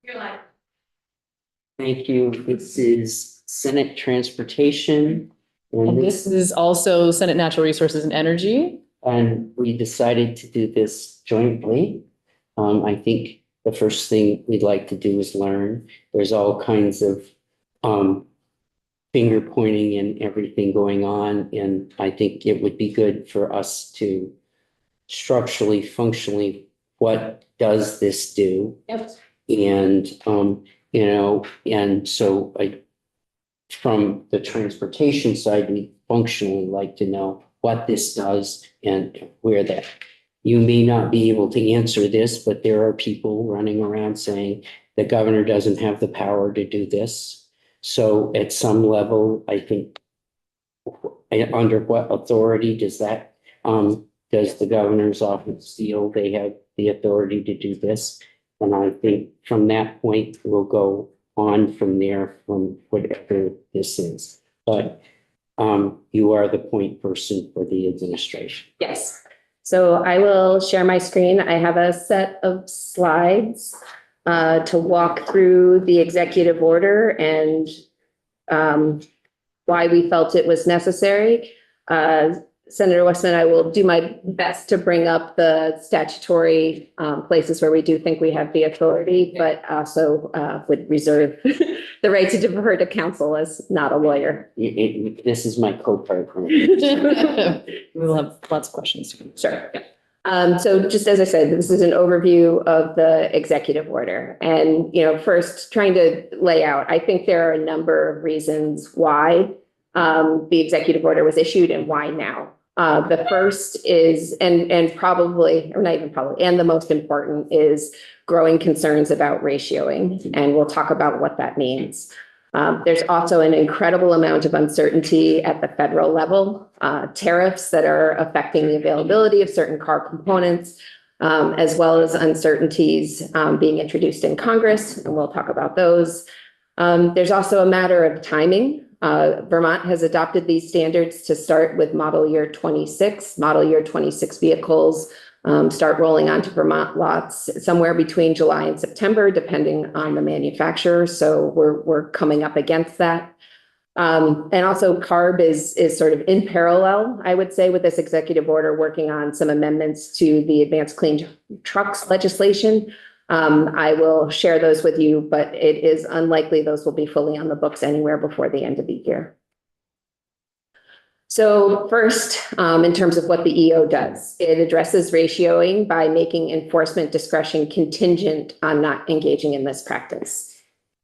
You're like, Thank you. This is Senate Transportation. And this is also Senate Natural Resources and Energy. And we decided to do this jointly. I think the first thing we'd like to do is learn. There's all kinds of finger pointing and everything going on. And I think it would be good for us to structurally, functionally, what does this do? yep, And, and so from the transportation side, we functionally like to know what this does and where that. You may not be able to answer this, but there are people running around saying the governor doesn't have the power to do this. So at some level, I think, under what authority does that, does the governor's office feel they have the authority to do this? And I think from that point, we'll go on from there from whatever this is. But you are the point person for the administration. yes. So I will share my screen. I have a set of slides to walk through the executive order and why we felt it was necessary. Senator Westman, I will do my best to bring up the statutory places where we do think we have the authority, but also would reserve the right to defer to counsel as not a lawyer. This is my co-partner. We'll have lots of questions. Sure. So just as I said, this is an overview of the executive order. And, first trying to lay out, I think there are a number of reasons why the executive order was issued and why now. The first is, and probably, or not even probably, and the most important is growing concerns about ratioing. And we'll talk about what that means. There's also an incredible amount of uncertainty at the federal level, tariffs that are affecting the availability of certain car components, as well as uncertainties being introduced in Congress, and we'll talk about those. There's also a matter of timing. Vermont has adopted these standards to start with model year 26. Model year 26 vehicles start rolling onto Vermont lots somewhere between July and September, depending on the manufacturer. So we're coming up against that. And also CARB is sort of in parallel, I would say, with this executive order, working on some amendments to the Advanced Clean Trucks legislation. I will share those with you, but it is unlikely those will be fully on the books anywhere before the end of the year. So first, in terms of what the EO does, it addresses ratioing by making enforcement discretion contingent on not engaging in this practice.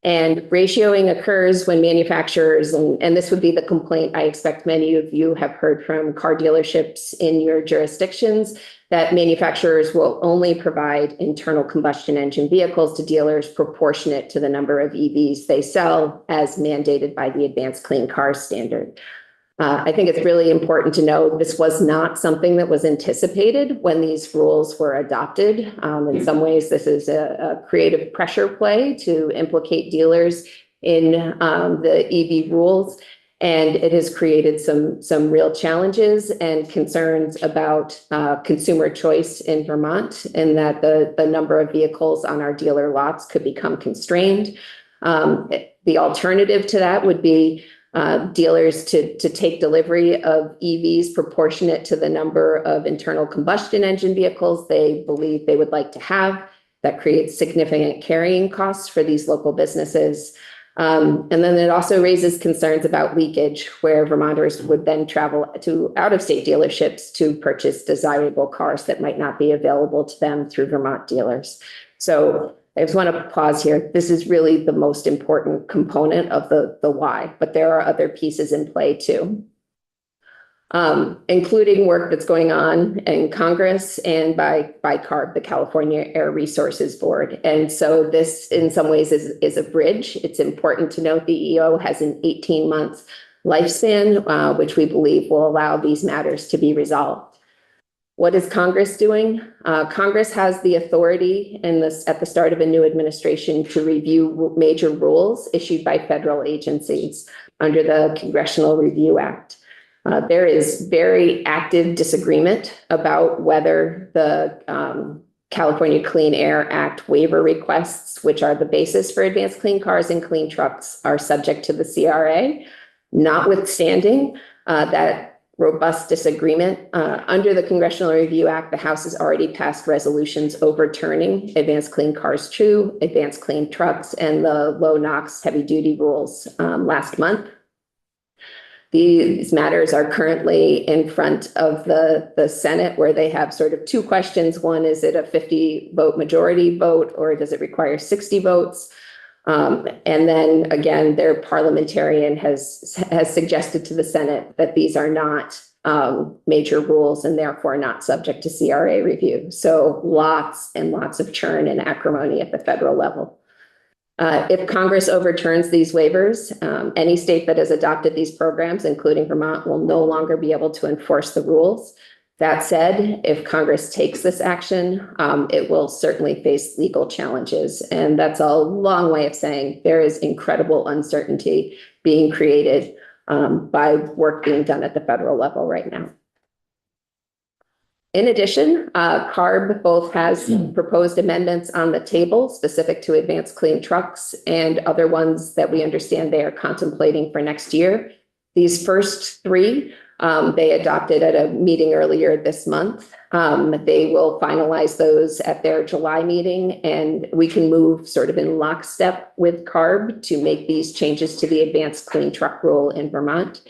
And ratioing occurs when manufacturers, and this would be the complaint I expect many of you have heard from car dealerships in your jurisdictions, that manufacturers will only provide internal combustion engine vehicles to dealers proportionate to the number of EVs they sell as mandated by the Advanced Clean Car Standard. I think it's really important to know this was not something that was anticipated when these rules were adopted. In some ways, this is a creative pressure play to implicate dealers in the EV rules. And it has created some real challenges and concerns about consumer choice in Vermont, and that the number of vehicles on our dealer lots could become constrained. The alternative to that would be dealers to take delivery of EVs proportionate to the number of internal combustion engine vehicles they believe they would like to have. That creates significant carrying costs for these local businesses. And then it also raises concerns about leakage, where Vermonters would then travel to out-of-state dealerships to purchase desirable cars that might not be available to them through Vermont dealers. So I just want to pause here. This is really the most important component of the why, but there are other pieces in play too, including work that's going on in Congress and by CARB, the California Air Resources Board. And so this, in some ways, is a bridge. It's important to note the EO has an 18-month lifespan, which we believe will allow these matters to be resolved. What is Congress doing? Congress has the authority at the start of a new administration to review major rules issued by federal agencies under the Congressional Review Act. There is very active disagreement about whether the California Clean Air Act waiver requests, which are the basis for advanced clean cars and clean trucks, are subject to the CRA. Notwithstanding that robust disagreement, under the Congressional Review Act, the House has already passed resolutions overturning Advanced Clean Cars 2, Advanced Clean Trucks, and the low NOx heavy duty rules last month. These matters are currently in front of the Senate, where they have sort of two questions. One, is it a 50-vote majority vote, or does it require 60 votes? And then again, their parliamentarian has suggested to the Senate that these are not major rules and therefore not subject to CRA review. So lots and lots of churn and acrimony at the federal level. If Congress overturns these waivers, any state that has adopted these programs, including Vermont, will no longer be able to enforce the rules. That said, if Congress takes this action, it will certainly face legal challenges. And that's a long way of saying there is incredible uncertainty being created by work being done at the federal level right now. In addition, CARB both has proposed amendments on the table specific to advanced clean trucks and other ones that we understand they are contemplating for next year. These first three, they adopted at a meeting earlier this month. They will finalize those at their July meeting, and we can move sort of in lockstep with CARB to make these changes to the advanced clean truck rule in Vermont.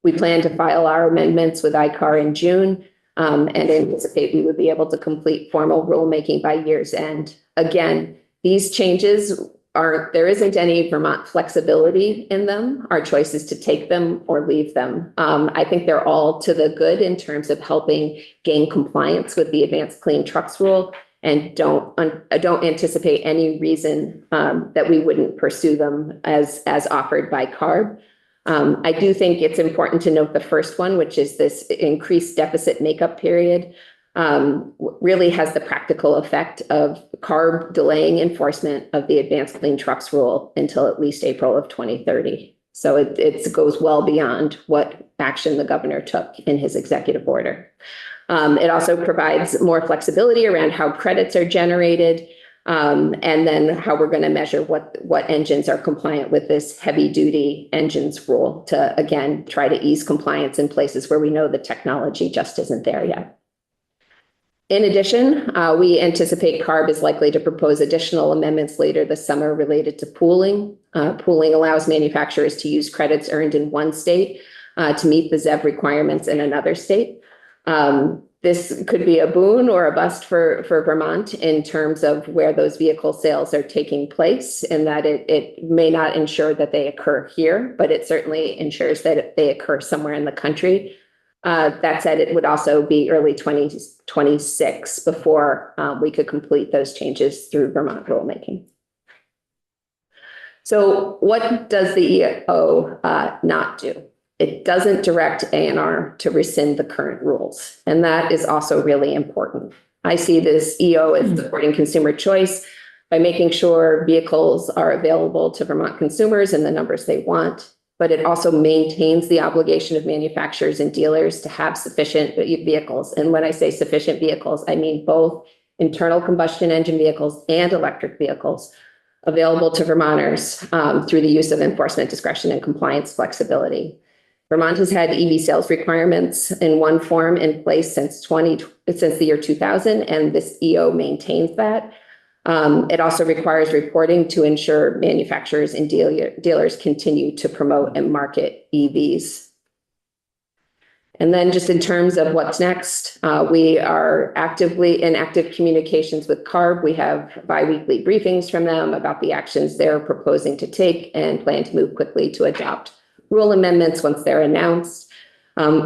We plan to file our amendments with ICAR in June. And anticipate we would be able to complete formal rulemaking by year's end. Again, these changes there isn't any Vermont flexibility in them. Our choice is to take them or leave them. I think they're all to the good in terms of helping gain compliance with the advanced clean trucks rule, and don't anticipate any reason that we wouldn't pursue them as offered by CARB. I do think it's important to note the first one, which is this increased deficit makeup period, really has the practical effect of CARB delaying enforcement of the advanced clean trucks rule until at least April of 2030. So it goes well beyond what action the governor took in his executive order. It also provides more flexibility around how credits are generated, and then how we're going to measure what engines are compliant with this heavy duty engines rule to, again, try to ease compliance in places where we know the technology just isn't there yet. In addition, we anticipate CARB is likely to propose additional amendments later this summer related to pooling. Pooling allows manufacturers to use credits earned in one state to meet the ZEV requirements in another state. This could be a boon or a bust for Vermont in terms of where those vehicle sales are taking place, and that it may not ensure that they occur here, but it certainly ensures that they occur somewhere in the country. That said, it would also be early 2026 before we could complete those changes through Vermont rulemaking. So what does the EO not do? It doesn't direct ANR to rescind the current rules, and that is also really important. I see this EO as supporting consumer choice by making sure vehicles are available to Vermont consumers in the numbers they want, but it also maintains the obligation of manufacturers and dealers to have sufficient vehicles. And when I say sufficient vehicles, I mean both internal combustion engine vehicles and electric vehicles available to Vermonters through the use of enforcement discretion and compliance flexibility. Vermont has had EV sales requirements in one form in place since the year 2000, and this EO maintains that. It also requires reporting to ensure manufacturers and dealers continue to promote and market EVs. And then just in terms of what's next, we are actively in active communications with CARB. We have biweekly briefings from them about the actions they're proposing to take and plan to move quickly to adopt rule amendments once they're announced.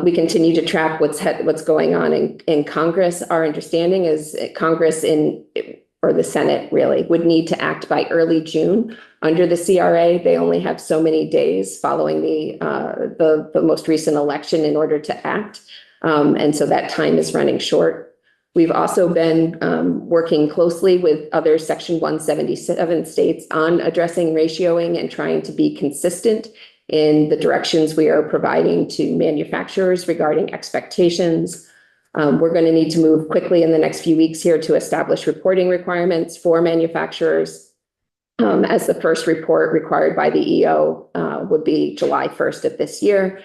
We continue to track what's going on in Congress. Our understanding is Congress or the Senate really would need to act by early June under the CRA. They only have so many days following the most recent election in order to act. And so that time is running short. We've also been working closely with other Section 177 states on addressing ratioing and trying to be consistent in the directions we are providing to manufacturers regarding expectations. We're going to need to move quickly in the next few weeks here to establish reporting requirements for manufacturers. As the first report required by the EO would be July 1st of this year.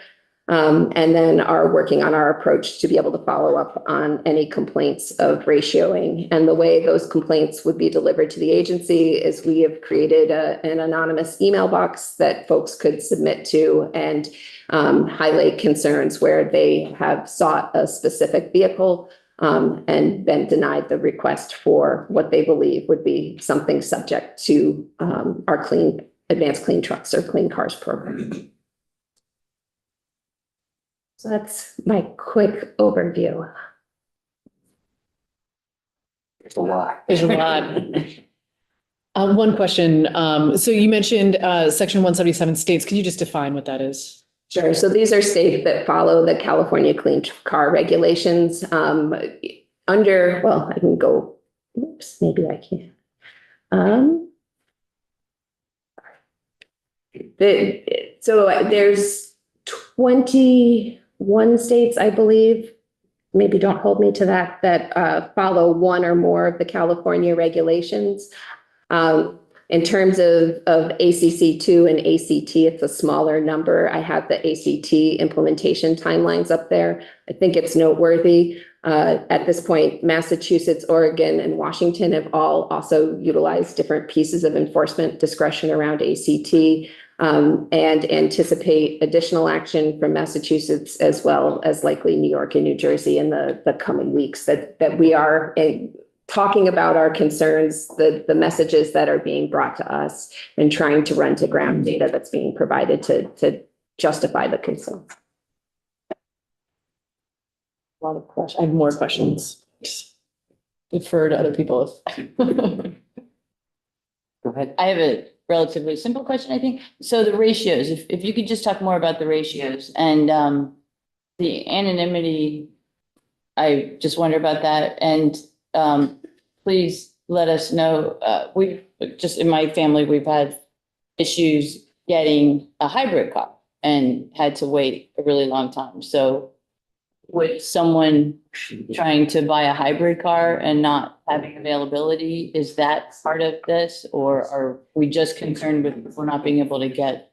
And then are working on our approach to be able to follow up on any complaints of ratioing. And the way those complaints would be delivered to the agency is we have created an anonymous email box that folks could submit to and highlight concerns where they have sought a specific vehicle and been denied the request for what they believe would be something subject to our advanced clean trucks or clean cars program. So that's my quick overview. There's a lot. There's a lot. One question. So you mentioned section 177 states. Can you just define what that is? Sure. So these are states that follow the California Clean Car Regulations. Well, I can go, oops, maybe I can't. So there's 21 states, I believe, maybe don't hold me to that, that follow one or more of the California regulations. In terms of ACC2 and ACT, it's a smaller number. I have the ACT implementation timelines up there. I think it's noteworthy. At this point, Massachusetts, Oregon, and Washington have all also utilized different pieces of enforcement discretion around ACT. And anticipate additional action from Massachusetts as well as likely New York and New Jersey in the coming weeks that we are talking about our concerns, the messages that are being brought to us and trying to run to ground data that's being provided to justify the concerns. A lot of questions. I have more questions. Defer to other people. Go ahead. I have a relatively simple question, I think. So the ratios, if you could just talk more about the ratios and the anonymity, I just wonder about that. And please let us know, we've just in my family, we've had issues getting a hybrid car and had to wait a really long time. So would someone trying to buy a hybrid car and not having availability, is that part of this? Or are we just concerned with we're not being able to get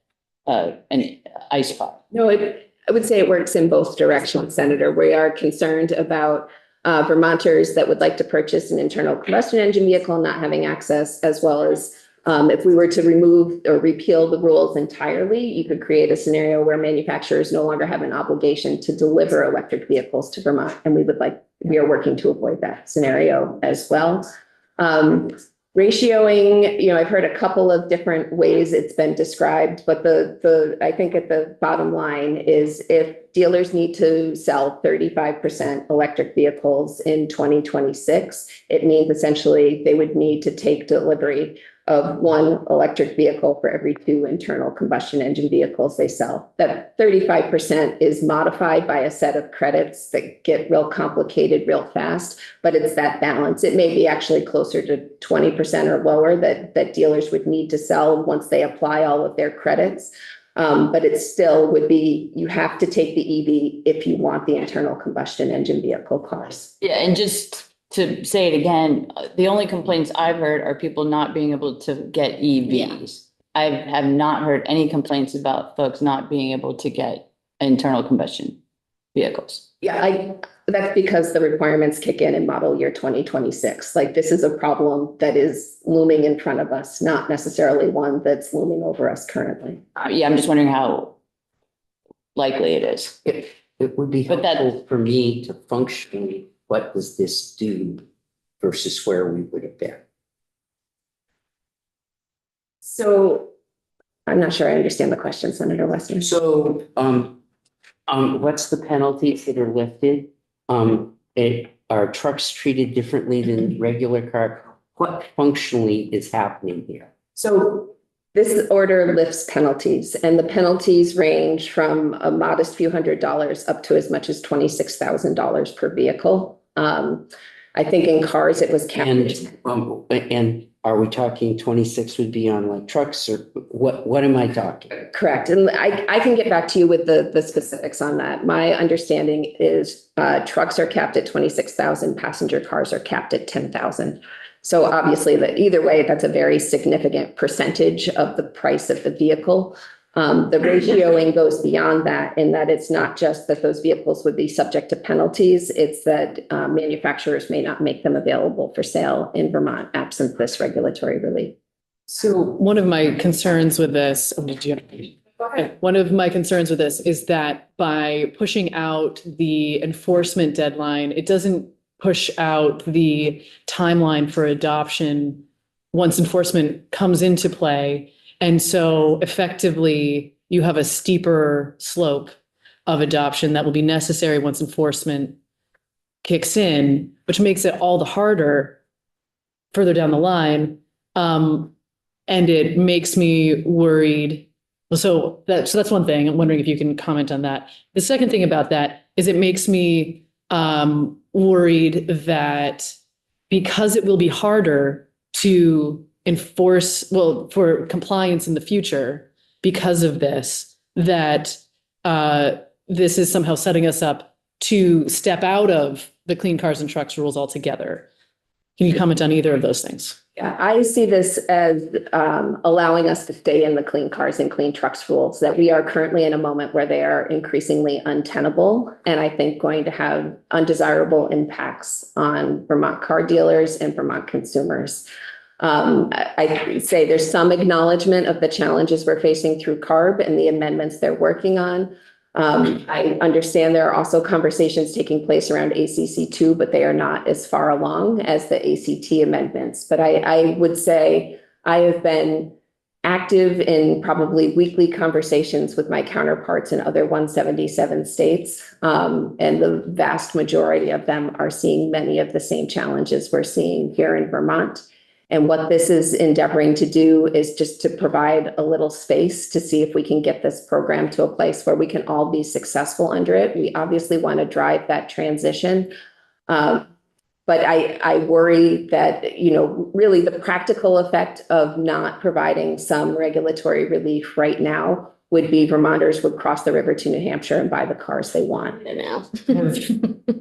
an ICE car? No, I would say it works in both directions, Senator. We are concerned about Vermonters that would like to purchase an internal combustion engine vehicle not having access, as well as if we were to remove or repeal the rules entirely, you could create a scenario where manufacturers no longer have an obligation to deliver electric vehicles to Vermont. And we are working to avoid that scenario as well. Ratioing, I've heard a couple of different ways it's been described, but I think at the bottom line is if dealers need to sell 35% electric vehicles in 2026, it means essentially they would need to take delivery of one electric vehicle for every 2 internal combustion engine vehicles they sell. That 35% is modified by a set of credits that get real complicated real fast, but it's that balance. It may be actually closer to 20% or lower that dealers would need to sell once they apply all of their credits. But it still would be, you have to take the EV if you want the internal combustion engine vehicle cars. Yeah, and just to say it again, the only complaints I've heard are people not being able to get EVs. I have not heard any complaints about folks not being able to get internal combustion vehicles. Yeah, that's because the requirements kick in model year 2026. Like, this is a problem that is looming in front of us, not necessarily one that's looming over us currently. Yeah, I'm just wondering how likely it is. It would be But that- helpful for me to functionally, what does this do versus where we would have been? So I'm not sure I understand the question, Senator Western. So, what's the penalties that are lifted? Are trucks treated differently than regular car? What functionally is happening here? So this order lifts penalties, and the penalties range from a modest few $100s up to as much as $26,000 per vehicle. I think in cars it was capped. And are we talking 26 would be on like trucks or what am I talking? Correct. And I can get back to you with the specifics on that. My understanding is trucks are capped at 26,000, passenger cars are capped at 10,000. So obviously either way, that's a very significant percentage of the price of the vehicle. The ratioing goes beyond that in that it's not just that those vehicles would be subject to penalties. It's that manufacturers may not make them available for sale in Vermont absent this regulatory relief. So one of my concerns with this, one of my concerns with this is that by pushing out the enforcement deadline, it doesn't push out the timeline for adoption once enforcement comes into play. And so effectively, you have a steeper slope of adoption that will be necessary once enforcement kicks in, which makes it all the harder further down the line. And it makes me worried. So that's one thing. I'm wondering if you can comment on that. The second thing about that is it makes me worried that because it will be harder to enforce, well, for compliance in the future because of this, that this is somehow setting us up to step out of the clean cars and trucks rules altogether. Can you comment on either of those things? Yeah, I see this as allowing us to stay in the clean cars and clean trucks rules, that we are currently in a moment where they are increasingly untenable and I think going to have undesirable impacts on Vermont car dealers and Vermont consumers. I say there's some acknowledgement of the challenges we're facing through CARB and the amendments they're working on. I understand there are also conversations taking place around ACC2, but they are not as far along as the ACT amendments. But I would say I have been active in probably weekly conversations with my counterparts in other 177 states. And the vast majority of them are seeing many of the same challenges we're seeing here in Vermont. And what this is endeavoring to do is just to provide a little space to see if we can get this program to a place where we can all be successful under it. We obviously want to drive that transition. But I worry that, you know, really the practical effect of not providing some regulatory relief right now would be Vermonters would cross the river to New Hampshire and buy the cars they want.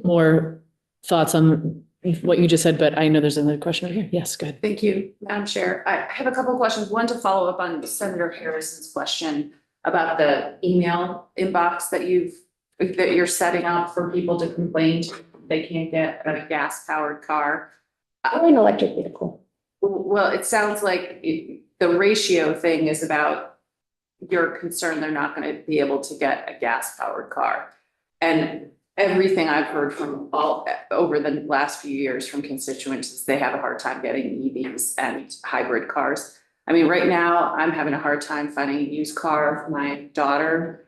More thoughts on what you just said, but I know there's another question over here. Yes, good. Thank you, Madam Chair. I have a couple of questions. One to follow up on Senator Harrison's question about the email inbox that you're setting up for people to complain to they can't get a gas powered car. Or an electric vehicle. Well, it sounds like the ratio thing is about your concern they're not going to be able to get a gas powered car. And everything I've heard from all over the last few years from constituents is they have a hard time getting EVs and hybrid cars. I mean, right now I'm having a hard time finding a used car for my daughter.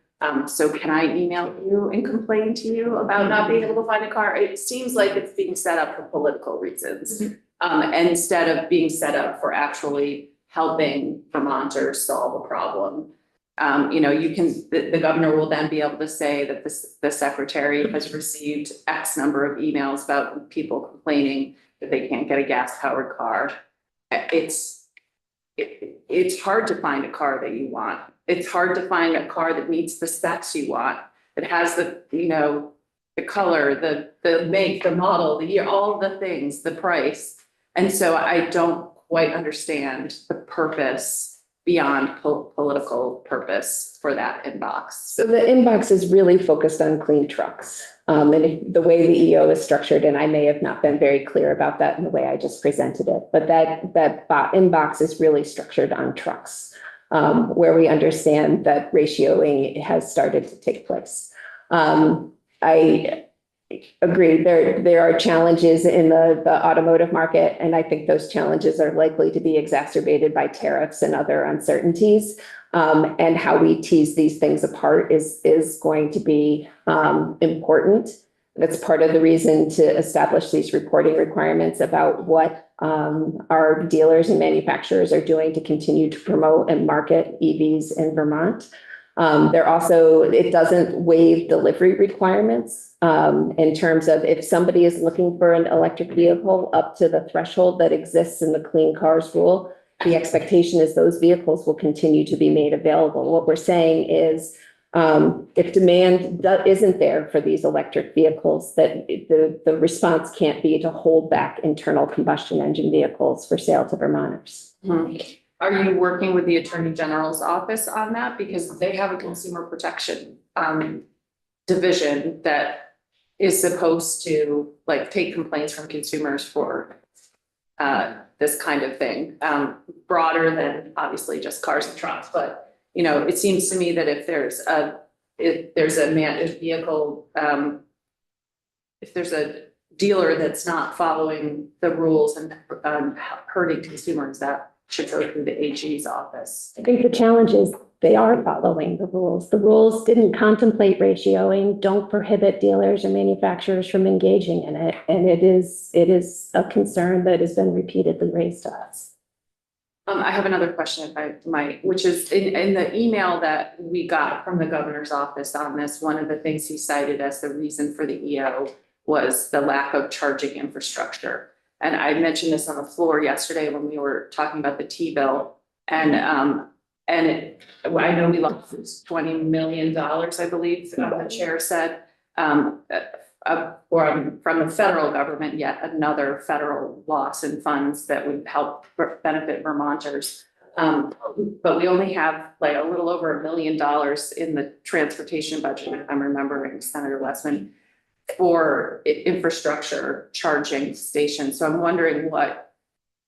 So can I email you and complain to you about not being able to find a car? It seems like it's being set up for political reasons, instead of being set up for actually helping Vermonters solve a problem. You know, the governor will then be able to say that the secretary has received X number of emails about people complaining that they can't get a gas powered car. It's hard to find a car that you want. It's hard to find a car that meets the specs you want. It has the, you know, the color, the make, the model, the year, all the things, the price. And so I don't quite understand the purpose beyond political purpose for that inbox. So the inbox is really focused on clean trucks. And the way the EO is structured, and I may have not been very clear about that in the way I just presented it, but that inbox is really structured on trucks, where we understand that ratioing has started to take place. I agree. There are challenges in the automotive market, and I think those challenges are likely to be exacerbated by tariffs and other uncertainties. And how we tease these things apart is going to be important. That's part of the reason to establish these reporting requirements about what our dealers and manufacturers are doing to continue to promote and market EVs in Vermont. It doesn't waive delivery requirements in terms of if somebody is looking for an electric vehicle up to the threshold that exists in the Clean Cars Rule, the expectation is those vehicles will continue to be made available. What we're saying is, if demand isn't there for these electric vehicles, that the response can't be to hold back internal combustion engine vehicles for sale to Vermonters. Are you working with the Attorney General's office on that? Because they have a consumer protection division that is supposed to like take complaints from consumers for this kind of thing, broader than obviously just cars and trucks. But, you know, it seems to me that if there's a vehicle, if there's a dealer that's not following the rules and hurting consumers, that should go through the AG's office. I think the challenge is they are following the rules. The rules didn't contemplate ratioing, don't prohibit dealers or manufacturers from engaging in it. And it is a concern that has been repeatedly raised to us. I have another question if I might, which is in the email that we got from the governor's office on this, one of the things he cited as the reason for the EO was the lack of charging infrastructure. And I mentioned this on the floor yesterday when we were talking about the T-bill. And I know we lost $20 million, I believe, the chair said, or from the federal government, yet another federal loss in funds that would help benefit Vermonters. But we only have like a little over $1 million in the transportation budget, if I'm remembering, Senator Westman, for infrastructure charging stations. So I'm wondering what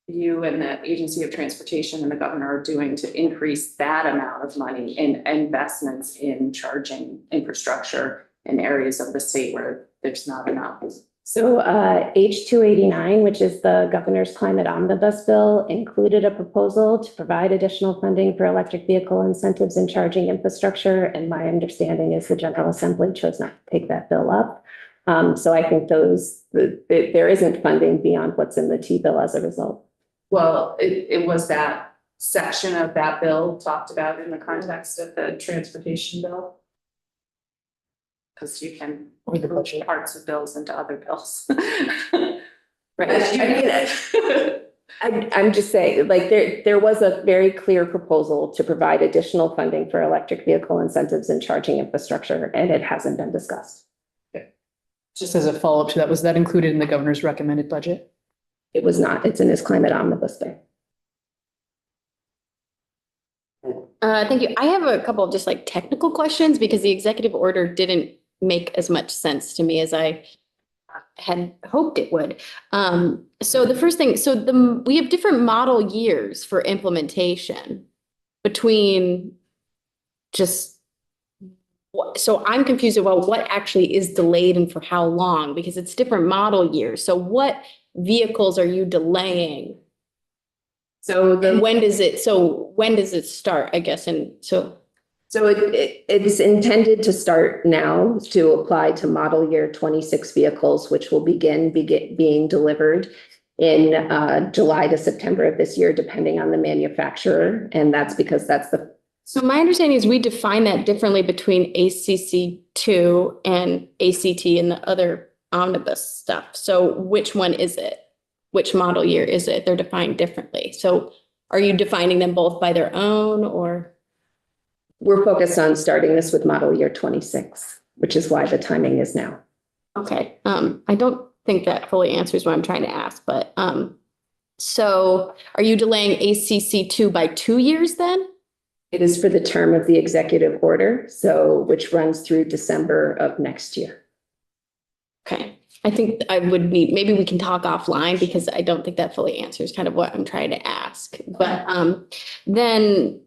you and the Agency of Transportation and the governor are doing to increase that amount of money in investments in charging infrastructure in areas of the state where there's not enough. So H289, which is the governor's climate omnibus bill, included a proposal to provide additional funding for electric vehicle incentives and charging infrastructure. And my understanding is the General Assembly chose not to take that bill up. So I think there isn't funding beyond what's in the T-bill as a result. Well, it was that section of that bill talked about in the context of the transportation bill. Because you can put parts of bills into other bills. Right. I'm just saying, like, there was a very clear proposal to provide additional funding for electric vehicle incentives and charging infrastructure, and it hasn't been discussed. Just as a follow-up to that, was that included in the governor's recommended budget? It was not. It's in his climate omnibus bill. Thank you. I have a couple of just like technical questions because the executive order didn't make as much sense to me as I had hoped it would. So the first thing, we have different model years for implementation between so I'm confused about what actually is delayed and for how long, because it's different model years. So what vehicles are you delaying? So When does it start, I guess? So it's intended to start now to apply to model year 26 vehicles, which will begin being delivered in July to September of this year, depending on the manufacturer. And that's because So my understanding is we define that differently between ACC2 and ACT and the other omnibus stuff. So which one is it? Which model year is it? They're defined differently. So are you defining them both by their own, or? we're focused on starting this with model year 26, which is why the timing is now. Okay, I don't think that fully answers what I'm trying to ask, but so are you delaying ACC2 by 2 years then? It is for the term of the executive order, which runs through December of next year. Okay, I think maybe we can talk offline because I don't think that fully answers kind of what I'm trying to ask. But then,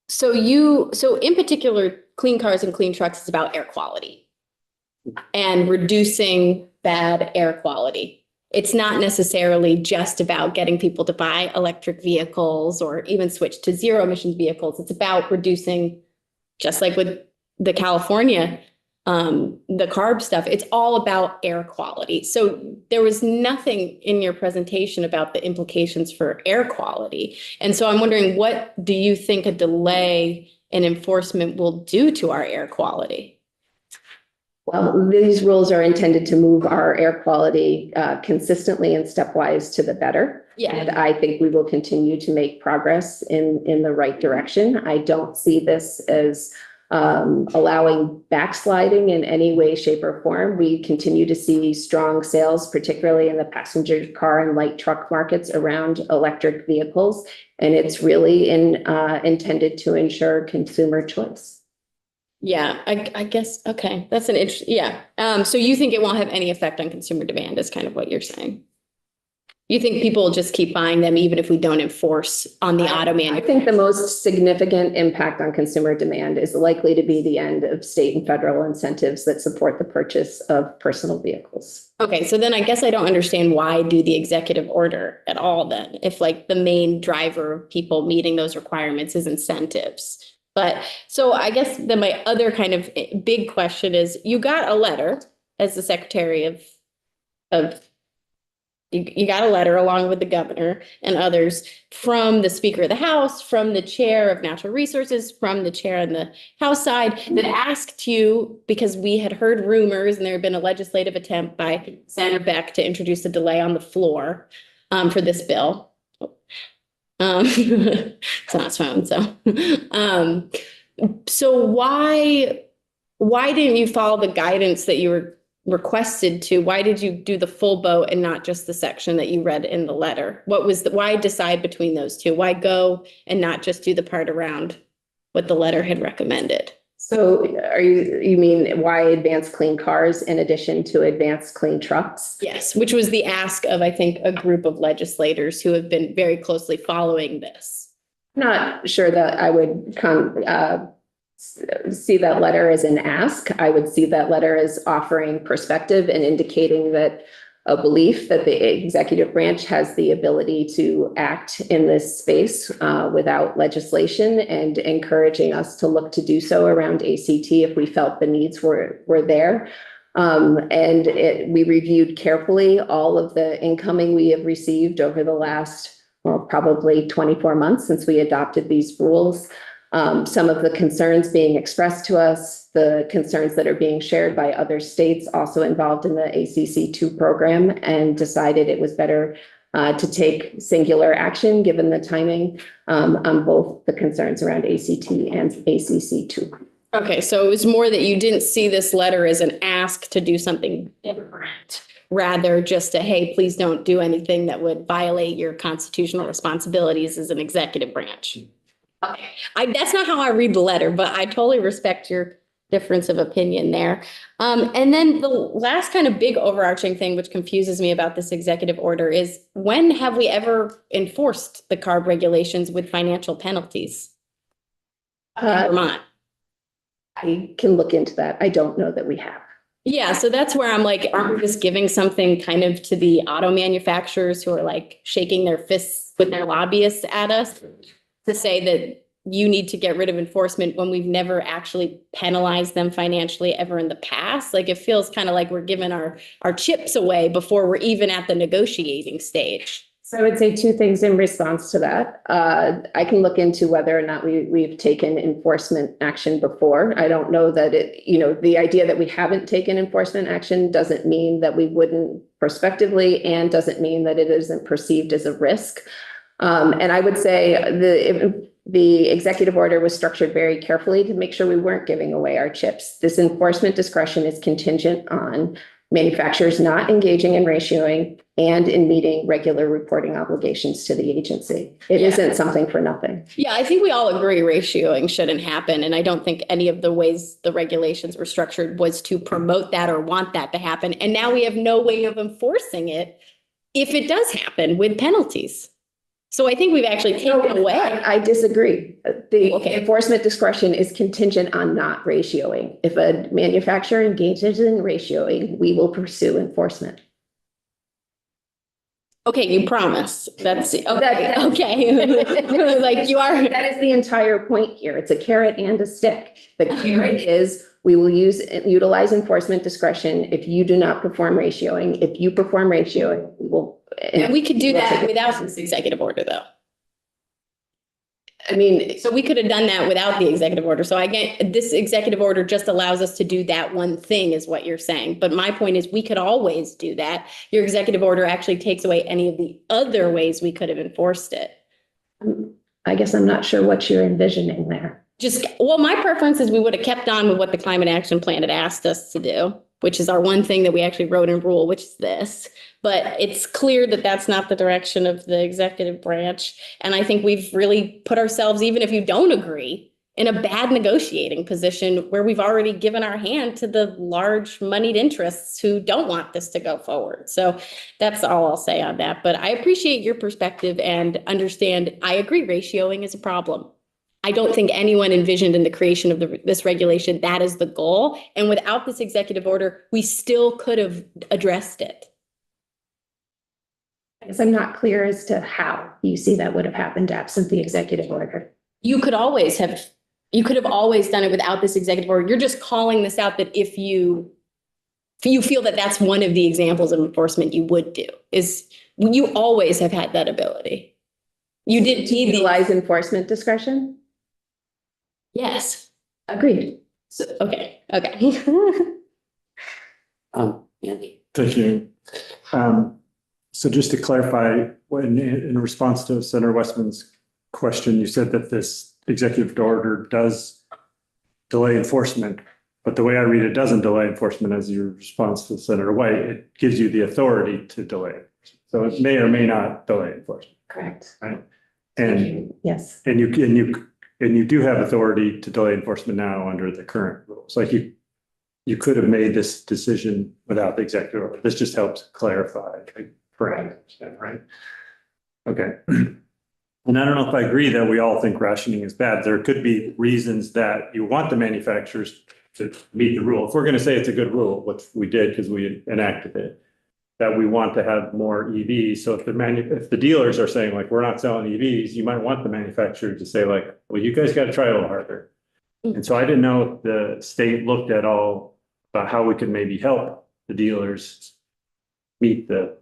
so in particular, Clean Cars and Clean Trucks is about air quality and reducing bad air quality. It's not necessarily just about getting people to buy electric vehicles or even switch to zero emissions vehicles. It's about reducing, just like with the California the carb stuff, it's all about air quality. So there was nothing in your presentation about the implications for air quality. And so I'm wondering, what do you think a delay in enforcement will do to our air quality? Well, these rules are intended to move our air quality consistently and stepwise to the better. Yeah. And I think we will continue to make progress in the right direction. I don't see this as allowing backsliding in any way, shape, or form. We continue to see strong sales, particularly in the passenger car and light truck markets around electric vehicles. And it's really intended to ensure consumer choice. Yeah, I guess, okay, that's an interesting, yeah. So you think it won't have any effect on consumer demand is kind of what you're saying? You think people will just keep buying them even if we don't enforce on the auto I manufacturers? think the most significant impact on consumer demand is likely to be the end of state and federal incentives that support the purchase of personal vehicles. Okay, so then I guess I don't understand why do the executive order at all then, if like the main driver of people meeting those requirements is incentives. But so I guess then my other kind of big question is, you got a letter as the secretary of you got a letter along with the governor and others from the Speaker of the House, from the chair of Natural Resources, from the chair on the House side that asked you, because we had heard rumors and there had been a legislative attempt by Senator Beck to introduce a delay on the floor for this bill. It's not his phone, so. So why didn't you follow the guidance that you were requested to? Why did you do the full boat and not just the section that you read in the letter? Why decide between those two? Why go and not just do the part around what the letter had recommended? So you mean why advance clean cars in addition to advance clean trucks? Yes, which was the ask of, I think, a group of legislators who have been very closely following this. Not sure that I would see that letter as an ask. I would see that letter as offering perspective and indicating that a belief that the executive branch has the ability to act in this space without legislation, and encouraging us to look to do so around ACT if we felt the needs were there. We reviewed carefully all of the incoming we have received over the last, probably 24 months since we adopted these rules. Some of the concerns being expressed to us, the concerns that are being shared by other states also involved in the ACC2 program, and decided it was better to take singular action given the timing on both the concerns around ACT and ACC2. Okay, so it was more that you didn't see this letter as an ask to do something different, rather just a, hey, please don't do anything that would violate your constitutional responsibilities as an executive branch. Okay, that's not how I read the letter, but I totally respect your difference of opinion there. And then the last kind of big overarching thing which confuses me about this executive order is, when have we ever enforced the CARB regulations with financial penalties? Vermont. I can look into that. I don't know that we have. Yeah, so that's where I'm like, aren't we just giving something kind of to the auto manufacturers who are like shaking their fists with their lobbyists at us to say that you need to get rid of enforcement when we've never actually penalized them financially ever in the past? Like, it feels kind of like we're giving our chips away before we're even at the negotiating stage. So I would say two things in response to that. I can look into whether or not we've taken enforcement action before. I don't know that the idea that we haven't taken enforcement action doesn't mean that we wouldn't prospectively, and doesn't mean that it isn't perceived as a risk. And I would say the executive order was structured very carefully to make sure we weren't giving away our chips. This enforcement discretion is contingent on manufacturers not engaging in ratioing and in meeting regular reporting obligations to the agency. It isn't something for nothing. Yeah, I think we all agree ratioing shouldn't happen. And I don't think any of the ways the regulations were structured was to promote that or want that to happen. And now we have no way of enforcing it if it does happen with penalties. So I think we've actually taken it away. I disagree. The Okay. enforcement discretion is contingent on not ratioing. If a manufacturer engages in ratioing, we will pursue enforcement. Okay, you promise. That's okay. Okay. Like you are. That is the entire point here. It's a carrot and a stick. The carrot is we will utilize enforcement discretion if you do not perform ratioing. If you perform ratioing, we will. And we could do that without this executive order, though. I mean, So we could have done that without the executive order. So I get, this executive order just allows us to do that one thing is what you're saying. But my point is we could always do that. Your executive order actually takes away any of the other ways we could have enforced it. I guess I'm not sure what you're envisioning there. Just, well, my preference is we would have kept on with what the climate action plan had asked us to do, which is our one thing that we actually wrote in rule, which is this. But it's clear that that's not the direction of the executive branch. And I think we've really put ourselves, even if you don't agree, in a bad negotiating position where we've already given our hand to the large moneyed interests who don't want this to go forward. So that's all I'll say on that. But I appreciate your perspective and understand, I agree, ratioing is a problem. I don't think anyone envisioned in the creation of this regulation that is the goal. And without this executive order, we still could have addressed it. I guess I'm not clear as to how you see that would have happened absent the executive order. You could have always done it without this executive order. You're just calling this out that if you feel that that's one of the examples of enforcement you would do, is you always have had that ability. You did need the, Utilize enforcement discretion? yes. Agreed. So, okay. Andy. Thank you. So just to clarify, when in response to Senator Westman's question, you said that this executive order does delay enforcement, but the way I read it doesn't delay enforcement as your response to Senator White, it gives you the authority to delay. So it may or may not delay enforcement, Correct. right? And Yes. you do have authority to delay enforcement now under the current rules. Like you could have made this decision without the executive order. This just helps clarify, right? Okay. And I don't know if I agree that we all think rationing is bad. There could be reasons that you want the manufacturers to meet the rule. If we're going to say it's a good rule, which we did because we enacted it, that we want to have more EVs. So if the dealers are saying like, we're not selling EVs, you might want the manufacturer to say like, well, you guys got to try a little harder. And so I didn't know if the state looked at all about how we could maybe help the dealers meet the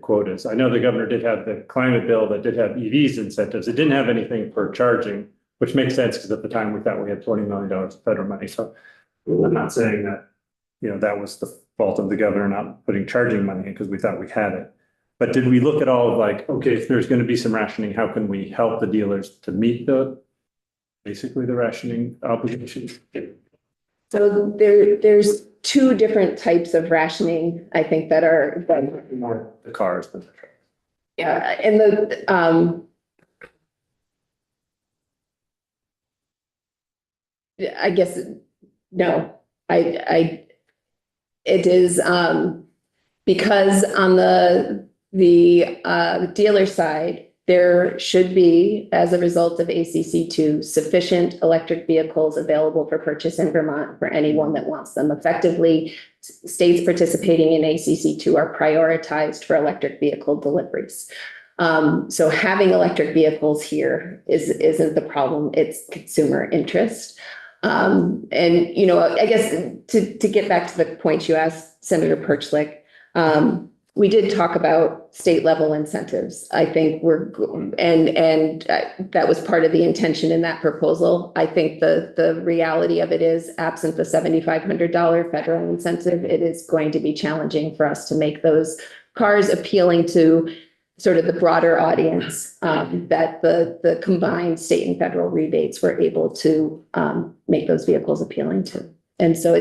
quotas. I know the governor did have the climate bill that did have EVs incentives. It didn't have anything for charging, which makes sense because at the time we thought we had $20 million of federal money. So I'm not saying that, that was the fault of the governor not putting charging money in because we thought we had it. But did we look at all of like, okay, if there's going to be some rationing, how can we help the dealers to meet basically the rationing obligations? So there's two different types of rationing, I think, that are, More the cars than the trucks. yeah, and I guess, no, it is, because on the dealer side, there should be, as a result of ACC2, sufficient electric vehicles available for purchase in Vermont for anyone that wants them. Effectively, states participating in ACC2 are prioritized for electric vehicle deliveries. So having electric vehicles here isn't the problem, it's consumer interest. And, I guess to get back to the point you asked, Senator Perchlik, we did talk about state level incentives. I think that was part of the intention in that proposal. I think the reality of it is, absent the $7,500 federal incentive, it is going to be challenging for us to make those cars appealing to sort of the broader audience, that the combined state and federal rebates were able to make those vehicles appealing to. And so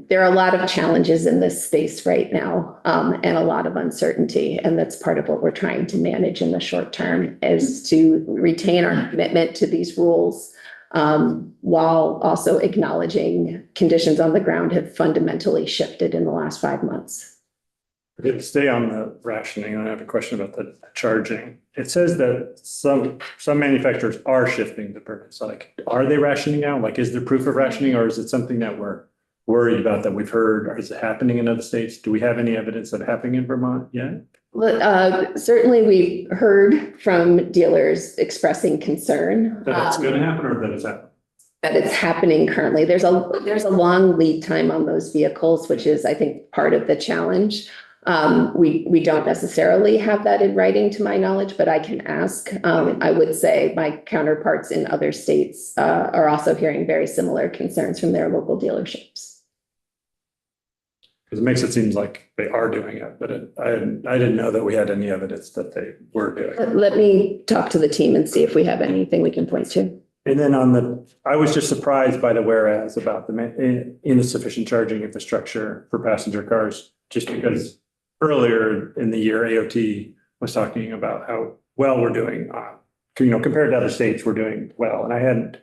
there are a lot of challenges in this space right now, and a lot of uncertainty. And that's part of what we're trying to manage in the short term, is to retain our commitment to these rules, while also acknowledging conditions on the ground have fundamentally shifted in the last 5 months. To stay on the rationing, I have a question about the charging. It says that some manufacturers are shifting the purpose. Like, are they rationing now? Like, is there proof of rationing, or is it something that we're worried about that we've heard, or is it happening in other states? Do we have any evidence of it happening in Vermont yet? Well, certainly we've heard from dealers expressing concern. That it's going to happen, or that it's happening? that it's happening currently. There's a long lead time on those vehicles, which is, I think, part of the challenge. We don't necessarily have that in writing to my knowledge, but I can ask. I would say my counterparts in other states are also hearing very similar concerns from their local dealerships. Because it makes it seem like they are doing it, but I didn't know that we had any evidence that they were doing it. Let me talk to the team and see if we have anything we can point to. And then I was just surprised by the whereas about the insufficient charging infrastructure for passenger cars, just because earlier in the year, AOT was talking about how well we're doing, compared to other states, we're doing well. And I hadn't,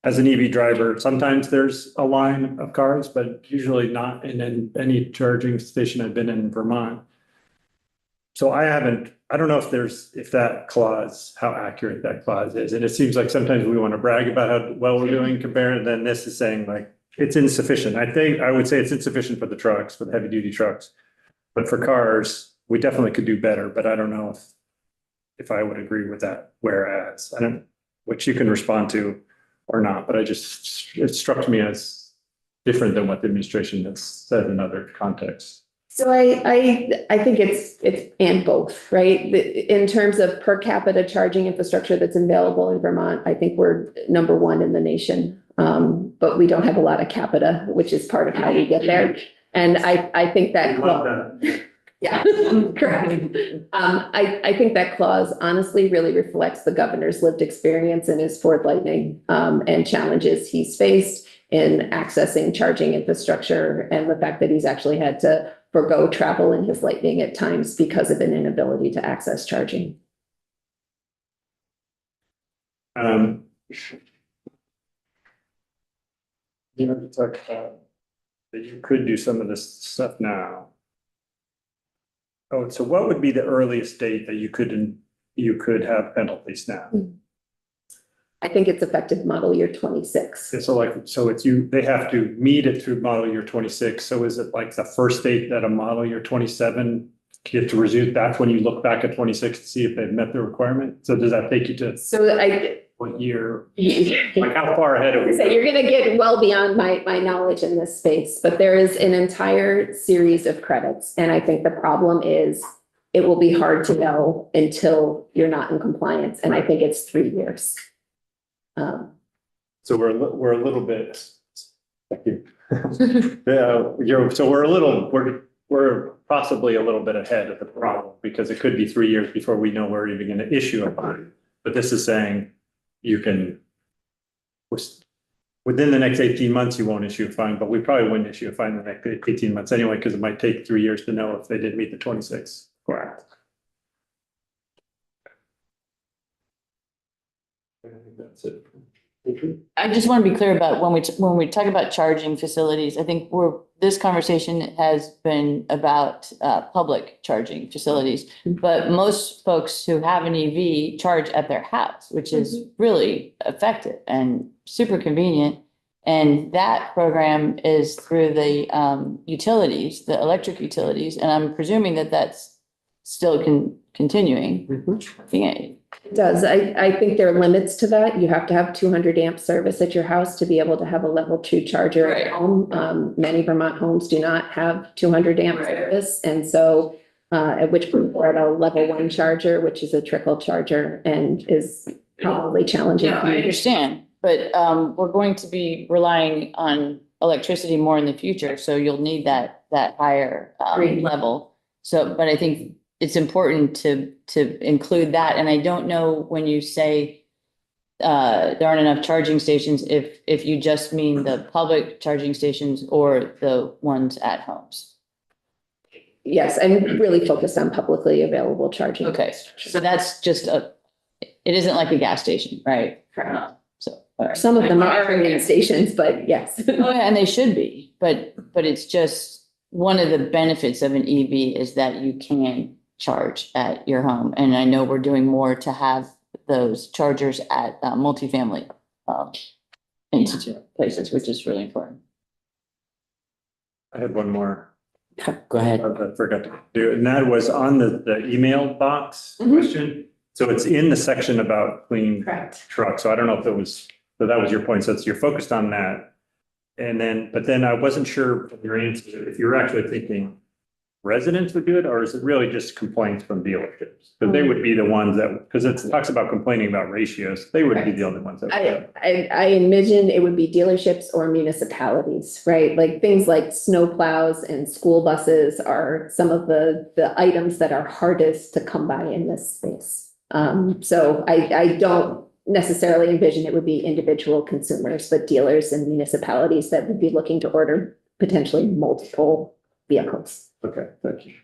as an EV driver, sometimes there's a line of cars, but usually not in any charging station I've been in Vermont. So I don't know if that clause, how accurate that clause is. And it seems like sometimes we want to brag about how well we're doing compared, and then this is saying like, it's insufficient. I would say it's insufficient for the trucks, for the heavy duty trucks. But for cars, we definitely could do better, but I don't know if I would agree with that. Whereas which you can respond to or not, but it struck me as different than what the administration has said in other contexts. So I think it's and both, right? In terms of per capita charging infrastructure that's available in Vermont, I think we're number one in the nation. But we don't have a lot of capita, which is part of how we get there. And I think that yeah, correct. I think that clause honestly really reflects the governor's lived experience in his Ford Lightning and challenges he's faced in accessing charging infrastructure, and the fact that he's actually had to forgo travel in his Lightning at times because of an inability to access charging. You talk about that you could do some of this stuff now. Oh, so what would be the earliest date that you could have penalties now? I think it's effective model year 26. They have to meet it through model year 26. So is it like the first date that a model year 27 get to resume? That's when you look back at 26 to see if they've met the requirement. So does that take you to So what year? you're Like how far ahead are we? going to get well beyond my knowledge in this space, but there is an entire series of credits. And I think the problem is it will be hard to know until you're not in compliance. And I think it's 3 years. So we're a little bit. Thank you. Yeah, so we're possibly a little bit ahead of the problem because it could be 3 years before we know we're even going to issue a fine. But this is saying you can, within the next 18 months, you won't issue a fine, but we probably wouldn't issue a fine in the next 18 months anyway, because it might take 3 years to know if they did meet the 26. Correct. I think that's it. I just want to be clear about when we talk about charging facilities, I think this conversation has been about public charging facilities. But most folks who have an EV charge at their house, which is really effective and super convenient. And that program is through the utilities, the electric utilities, and I'm presuming that that's still continuing. Yeah. It does. I think there are limits to that. You have to have 200 amp service at your house to be able to have a level 2 charger at home. Many Vermont homes do not have 200 amp service. And so at which point we're at a level 1 charger, which is a trickle charger and is probably challenging. Yeah, I understand, but we're going to be relying on electricity more in the future. So you'll need that higher level. So, but I think it's important to include that. And I don't know when you say there aren't enough charging stations, if you just mean the public charging stations or the ones at homes. Yes, I'm really focused on publicly available charging. Okay, so that's just it isn't like a gas station, right? Correct. So Some of them are in stations, but yes. Oh, yeah, and they should be, but it's just one of the benefits of an EV is that you can charge at your home. And I know we're doing more to have those chargers at multifamily institute places, which is really important. I had one more. Go ahead. I forgot to do it, and that was on the email box question. So it's in the section about clean Correct. trucks. So I don't know if it was So that was your point. So you're focused on that. And then, but then I wasn't sure from your answer if you were actually thinking residents would do it, or is it really just complaints from dealerships? Because they would be the ones that, because it talks about complaining about ratios, they would be the only ones that would do it. I envision it would be dealerships or municipalities, right? Like things like snow plows and school buses are some of the items that are hardest to come by in this space. So I don't necessarily envision it would be individual consumers, but dealers and municipalities that would be looking to order potentially multiple vehicles. Okay, thank you.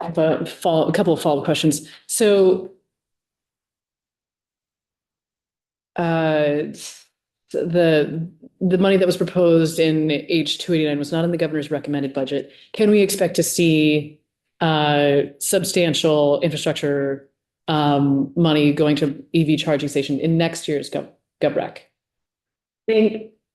I have a couple of follow-up questions. So the money that was proposed in H 289 was not in the governor's recommended budget. Can we expect to see substantial infrastructure money going to EV charging station in next year's GovRec?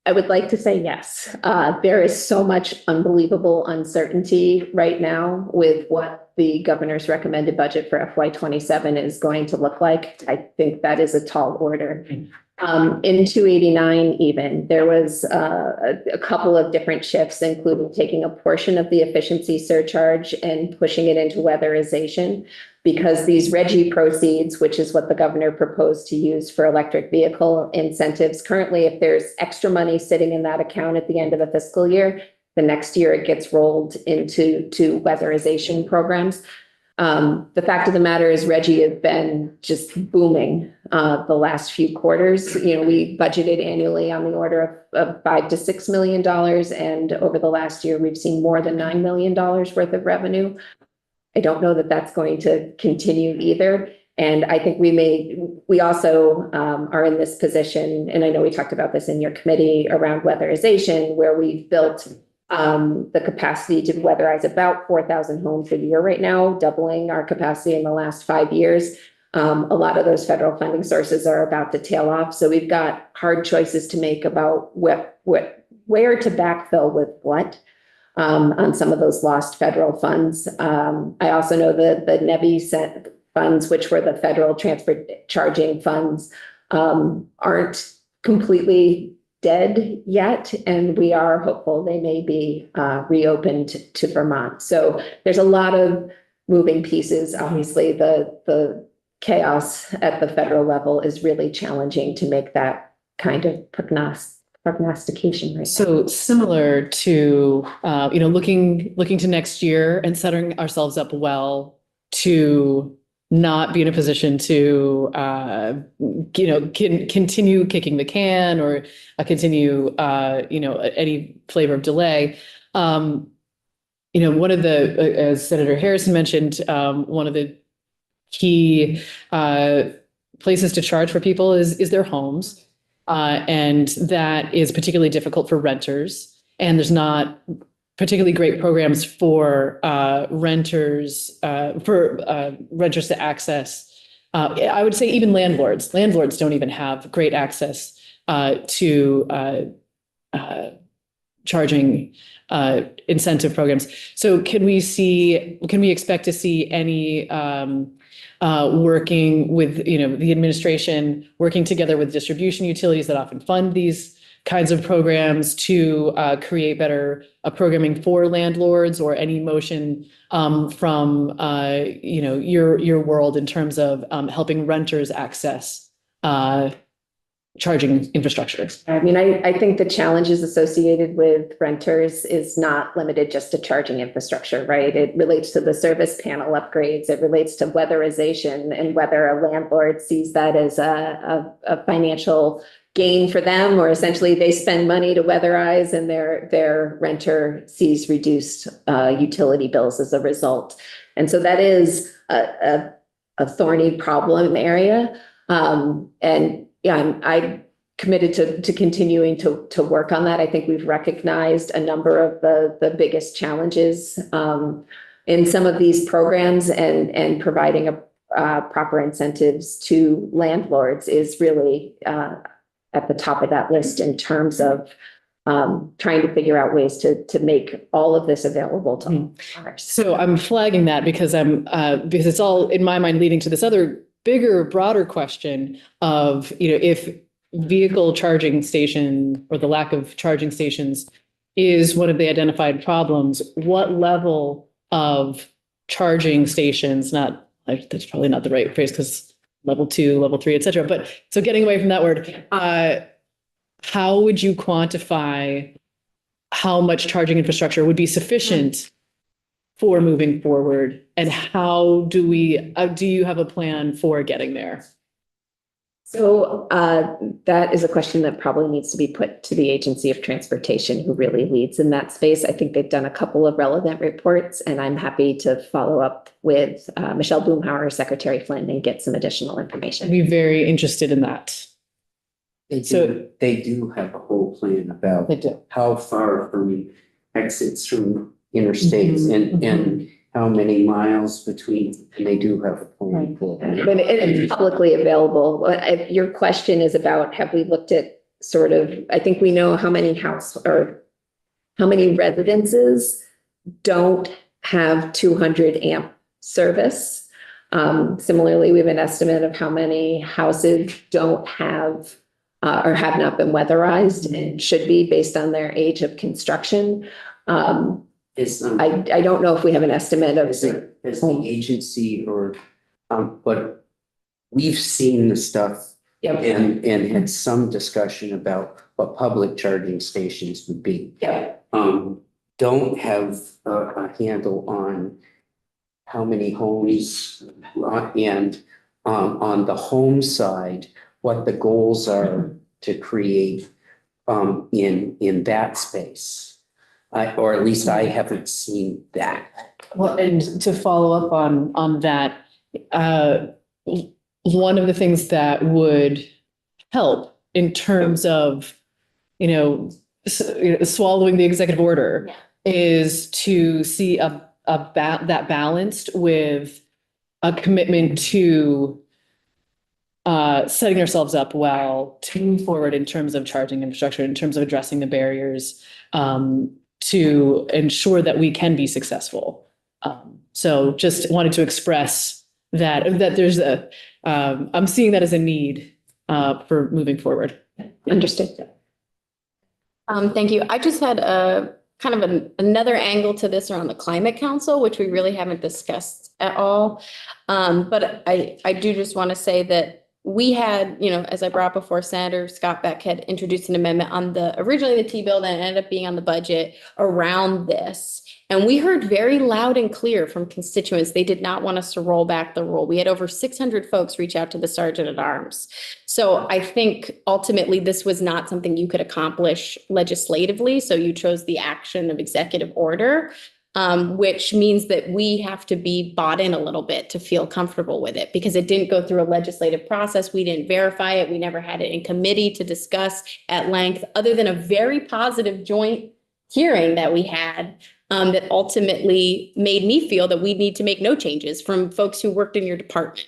I would like to say yes. There is so much unbelievable uncertainty right now with what the governor's recommended budget for FY 27 is going to look like. I think that is a tall order. In 289 even, there was a couple of different shifts, including taking a portion of the efficiency surcharge and pushing it into weatherization, because these RGGI proceeds, which is what the governor proposed to use for electric vehicle incentives, currently, if there's extra money sitting in that account at the end of the fiscal year, the next year it gets rolled into weatherization programs. The fact of the matter is RGGI has been just booming the last few quarters. You know, we budgeted annually on the order of $5 to $6 million. And over the last year, we've seen more than $9 million worth of revenue. I don't know that that's going to continue either. And I think we also are in this position, and I know we talked about this in your committee around weatherization, where we've built the capacity to weatherize about 4,000 homes a year right now, doubling our capacity in the last 5 years. A lot of those federal funding sources are about to tail off. So we've got hard choices to make about where to backfill with what on some of those lost federal funds. I also know that the NEVI funds, which were the federal transport charging funds, aren't completely dead yet, and we are hopeful they may be reopened to Vermont. So there's a lot of moving pieces. Obviously, the chaos at the federal level is really challenging to make that kind of prognostication right now. So similar to looking to next year and setting ourselves up well to not be in a position to continue kicking the can or continue any flavor of delay. One of the, as Senator Harrison mentioned, one of the key places to charge for people is their homes. And that is particularly difficult for renters. And there's not particularly great programs for renters to access. I would say even landlords. Landlords don't even have great access to charging incentive programs. So can we expect to see any working with the administration, working together with distribution utilities that often fund these kinds of programs to create better programming for landlords, or any motion from your world in terms of helping renters access charging infrastructure? I mean, I think the challenges associated with renters is not limited just to charging infrastructure, right? It relates to the service panel upgrades. It relates to weatherization, and whether a landlord sees that as a financial gain for them, or essentially they spend money to weatherize and their renter sees reduced utility bills as a result. And so that is a thorny problem area. And yeah, I'm committed to continuing to work on that. I think we've recognized a number of the biggest challenges in some of these programs, and providing proper incentives to landlords is really at the top of that list in terms of trying to figure out ways to make all of this available to all customers. So I'm flagging that because because it's all in my mind leading to this other bigger, broader question of, if vehicle charging station or the lack of charging stations is one of the identified problems, what level of charging stations, not, that's probably not the right phrase because level 2, level 3, et cetera. But so getting away from that word, how would you quantify how much charging infrastructure would be sufficient for moving forward? And how do you have a plan for getting there? So that is a question that probably needs to be put to the Agency of Transportation, who really leads in that space. I think they've done a couple of relevant reports, and I'm happy to follow up with Michelle Boomhauer, Secretary Flynn, and get some additional I'd information. be very interested in that. They do have a whole plan about They do. how far from exits from interstates and how many miles between, and they do have a plan for that. But it's publicly available. Your question is about, have we looked at sort of, I think we know how many how many residences don't have 200 amp service. Similarly, we have an estimate of how many houses don't have or have not been weatherized and should be based on their age of construction. Is, I don't know if we have an estimate of. Is the agency or, but we've seen the stuff Yep. and had some discussion about what public charging stations would be. Yep. Don't have a handle on how many homes and on the home side, what the goals are to create in that space. Or at least I haven't seen that. Well, and to follow up on that, one of the things that would help in terms of, swallowing the executive order is to see that balanced with a commitment to setting ourselves up well to move forward in terms of charging infrastructure, in terms of addressing the barriers, to ensure that we can be successful. So just wanted to express that there's I'm seeing that as a need for moving forward. Understood. Thank you. I just had a kind of another angle to this around the Climate Council, which we really haven't discussed at all. But I do just want to say that we had, as I brought before, Senator Scott Beck had introduced an amendment on originally the T-bill that ended up being on the budget around this. And we heard very loud and clear from constituents, they did not want us to roll back the rule. We had over 600 folks reach out to the Sergeant at Arms. So I think ultimately this was not something you could accomplish legislatively. So you chose the action of executive order. Which means that we have to be bought in a little bit to feel comfortable with it because it didn't go through a legislative process. We didn't verify it. We never had it in committee to discuss at length, other than a very positive joint hearing that we had that ultimately made me feel that we need to make no changes from folks who worked in your department,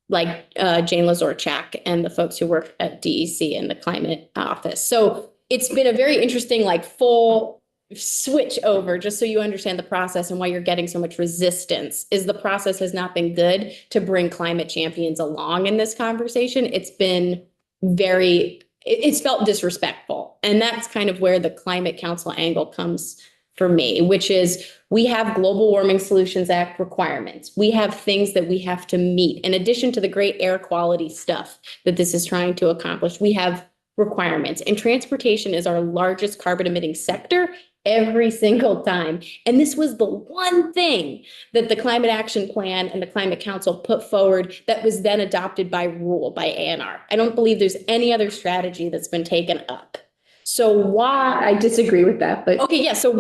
like Jane Lazorchak and the folks who work at DEC in the climate office. So it's been a very interesting, full switch over, just so you understand the process and why you're getting so much resistance, is the process has not been good to bring climate champions along in this conversation. It's been it's felt disrespectful. And that's kind of where the Climate Council angle comes for me, which is we have Global Warming Solutions Act requirements. We have things that we have to meet. In addition to the great air quality stuff that this is trying to accomplish, we have requirements. And transportation is our largest carbon emitting sector every single time. And this was the one thing that the Climate Action Plan and the Climate Council put forward that was then adopted by rule by ANR. I don't believe there's any other strategy that's been taken up. So why? I disagree with that, but. Okay, yeah. So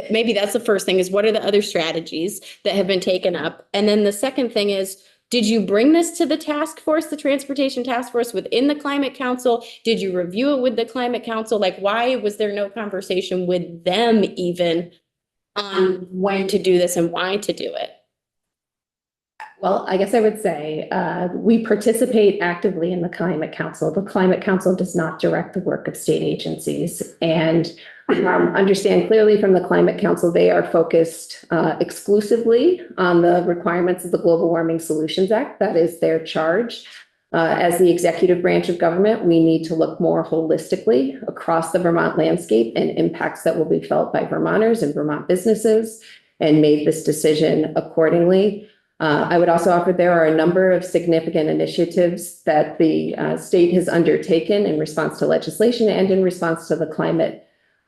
maybe that's the first thing is what are the other strategies that have been taken up? And then the second thing is, did you bring this to the task force, the transportation task force within the Climate Council? Did you review it with the Climate Council? Why was there no conversation with them even on when to do this and why to do it? Well, I guess I would say we participate actively in the Climate Council. The Climate Council does not direct the work of state agencies. And understand clearly from the Climate Council, they are focused exclusively on the requirements of the Global Warming Solutions Act. That is their charge. As the executive branch of government, we need to look more holistically across the Vermont landscape and impacts that will be felt by Vermonters and Vermont businesses, and made this decision accordingly. I would also offer there are a number of significant initiatives that the state has undertaken in response to legislation and in response to the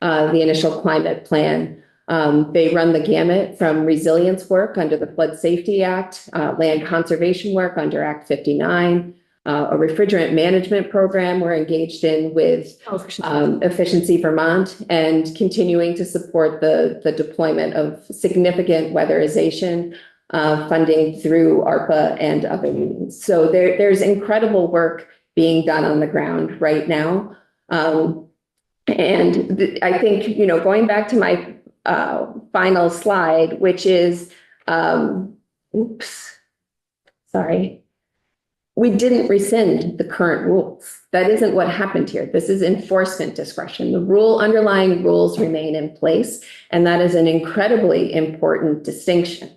initial climate plan. They run the gamut from resilience work under the Flood Safety Act, land conservation work under Act 59, a refrigerant management program we're engaged in with Efficiency Vermont, and continuing to support the deployment of significant weatherization funding through ARPA and other means. So there's incredible work being done on the ground right now. I think, going back to my final slide, which is, we didn't rescind the current rules. That isn't what happened here. This is enforcement discretion. The underlying rules remain in place, and that is an incredibly important distinction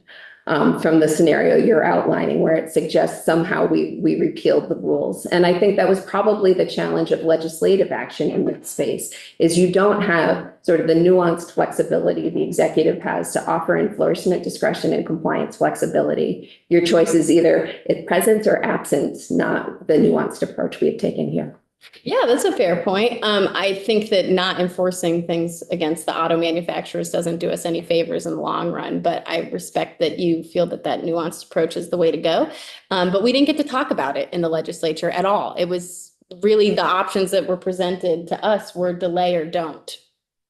from the scenario you're outlining, where it suggests somehow we repealed the rules. And I think that was probably the challenge of legislative action in this space, is you don't have sort of the nuanced flexibility the executive has to offer enforcement discretion and compliance flexibility. Your choice is either present or absent, not the nuanced approach we have taken here. Yeah, that's a fair point. I think that not enforcing things against the auto manufacturers doesn't do us any favors in the long run, but I respect that you feel that nuanced approach is the way to go. But we didn't get to talk about it in the legislature at all. It was really the options that were presented to us were delay or don't.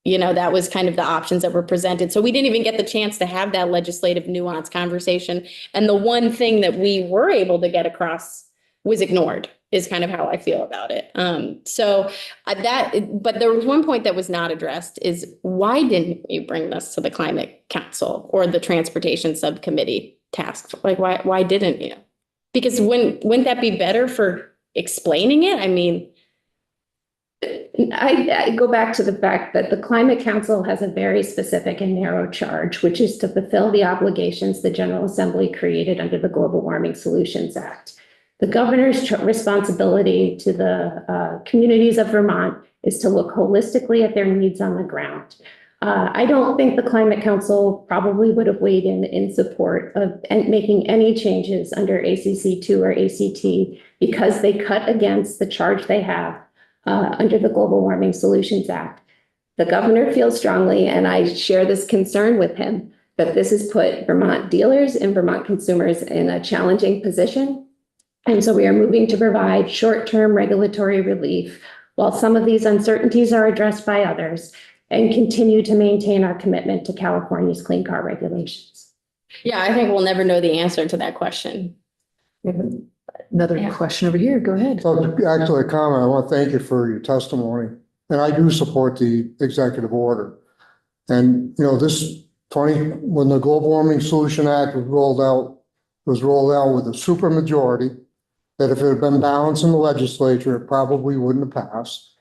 That was kind of the options that were presented. So we didn't even get the chance to have that legislative nuance conversation. And the one thing that we were able to get across was ignored, is kind of how I feel about it. But there was one point that was not addressed, is why didn't you bring this to the Climate Council or the Transportation Subcommittee task? Like, why didn't you? Because wouldn't that be better for explaining it? I mean, I go back to the fact that the Climate Council has a very specific and narrow charge, which is to fulfill the obligations the General Assembly created under the Global Warming Solutions Act. The governor's responsibility to the communities of Vermont is to look holistically at their needs on the ground. I don't think the Climate Council probably would have weighed in support of making any changes under ACC2 or ACT, because they cut against the charge they have under the Global Warming Solutions Act. The governor feels strongly, and I share this concern with him, that this has put Vermont dealers and Vermont consumers in a challenging position. And so we are moving to provide short-term regulatory relief while some of these uncertainties are addressed by others, and continue to maintain our commitment to California's clean car regulations. yeah, I think we'll never know the answer to that question. Another question over here. Go ahead. So actually, a comment, I want to thank you for your testimony, and I do support the executive order. And, when the Global Warming Solution Act was rolled out with a supermajority, that if it had been balanced in the legislature, it probably wouldn't have passed.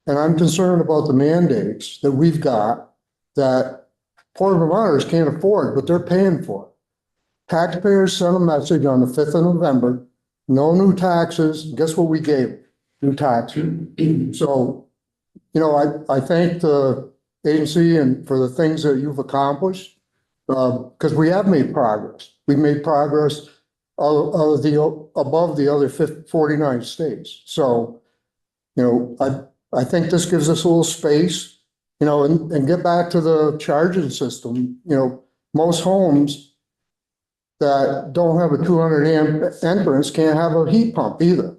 And I'm concerned about the mandates that we've got that poor Vermonters can't afford, but they're paying for it. Taxpayers sent a message on the 5th of November, no new taxes. Guess what we gave? New taxes. So, I thank the agency and for the things that you've accomplished, because we have made progress. We've made progress above the other 49 states. So, I think this gives us a little space, and get back to the charging system. Most homes that don't have a 200 amp entrance can't have a heat pump either.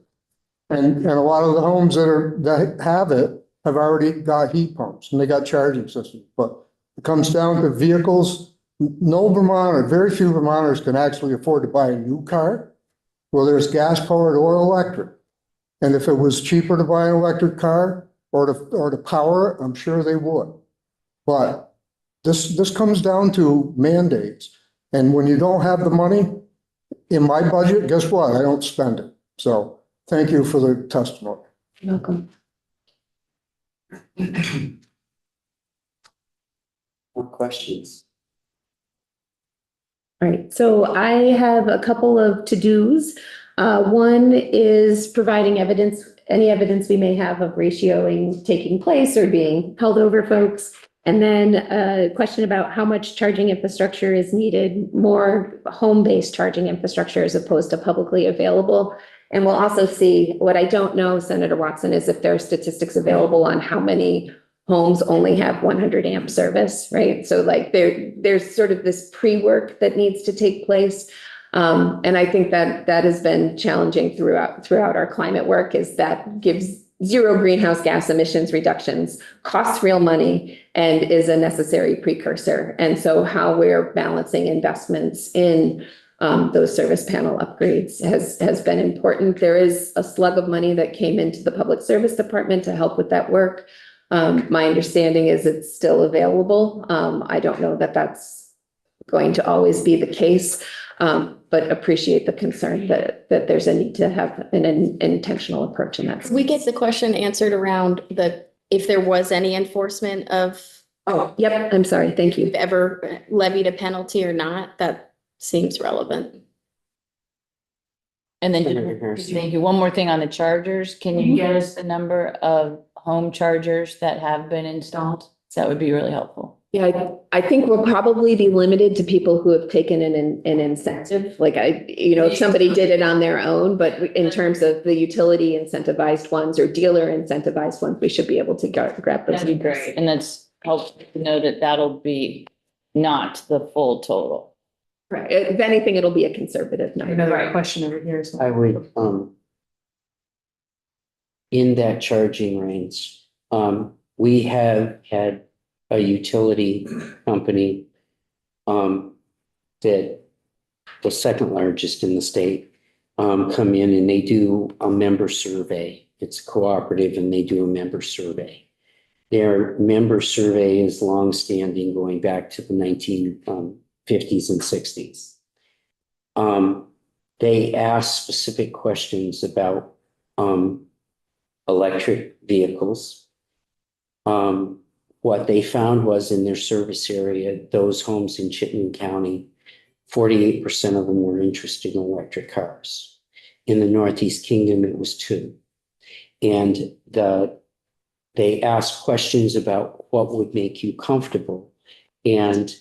And a lot of the homes that have it have already got heat pumps and they got charging systems. But it comes down to vehicles. No Vermonter, very few Vermonters can actually afford to buy a new car, whether it's gas powered or electric. And if it was cheaper to buy an electric car or to power it, I'm sure they would. But this comes down to mandates. And when you don't have the money in my budget, guess what? I don't spend it. So thank you for the testimony. You're welcome. More questions? All right, so I have a couple of to-dos. One is providing evidence, any evidence we may have of ratioing taking place or being held over folks. And then a question about how much charging infrastructure is needed, more home-based charging infrastructure as opposed to publicly available. And we'll also see, what I don't know, Senator Watson, is if there are statistics available on how many homes only have 100 amp service, right? So like there's sort of this pre-work that needs to take place. And I think that has been challenging throughout our climate work, is that gives zero greenhouse gas emissions reductions, costs real money, and is a necessary precursor. And so how we're balancing investments in those service panel upgrades has been important. There is a slug of money that came into the Public Service Department to help with that work. My understanding is it's still available. I don't know that that's going to always be the case, but appreciate the concern that there's a need to have an intentional approach in that. We get the question answered around if there was any enforcement of, Oh, yep, I'm sorry, thank you've you. ever levied a penalty or not, that seems relevant. And then, Senator Harrison. thank you. One more thing on the chargers. Can you get us the number of home chargers that have been installed? That would be really helpful. Yeah, I think we'll probably be limited to people who have taken an incentive, like if somebody did it on their own, but in terms of the utility incentivized ones or dealer incentivized ones, we should be able to grab those. That'd be great. And that's helpful to know that that'll be not the full total. Right, if anything, it'll be a conservative number. Another question over here. I would, in that charging range, we have had a utility company, that the second largest in the state, come in and they do a member survey. It's cooperative and they do a member survey. Their member survey is longstanding, going back to the 1950s and 60s. They ask specific questions about electric vehicles. What they found was, in their service area, those homes in Chittenden County, 48% of them were interested in electric cars. In the Northeast Kingdom, it was 2%. And they asked questions about what would make you comfortable. And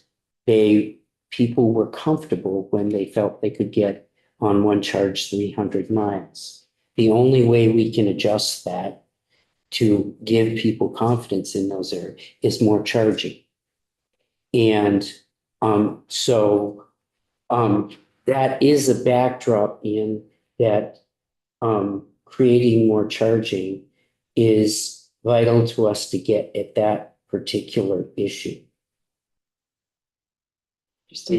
people were comfortable when they felt they could get on one charge 300 miles. The only way we can adjust that to give people confidence in those areas is more charging. And so that is a backdrop in that creating more charging is vital to us to get at that particular issue. So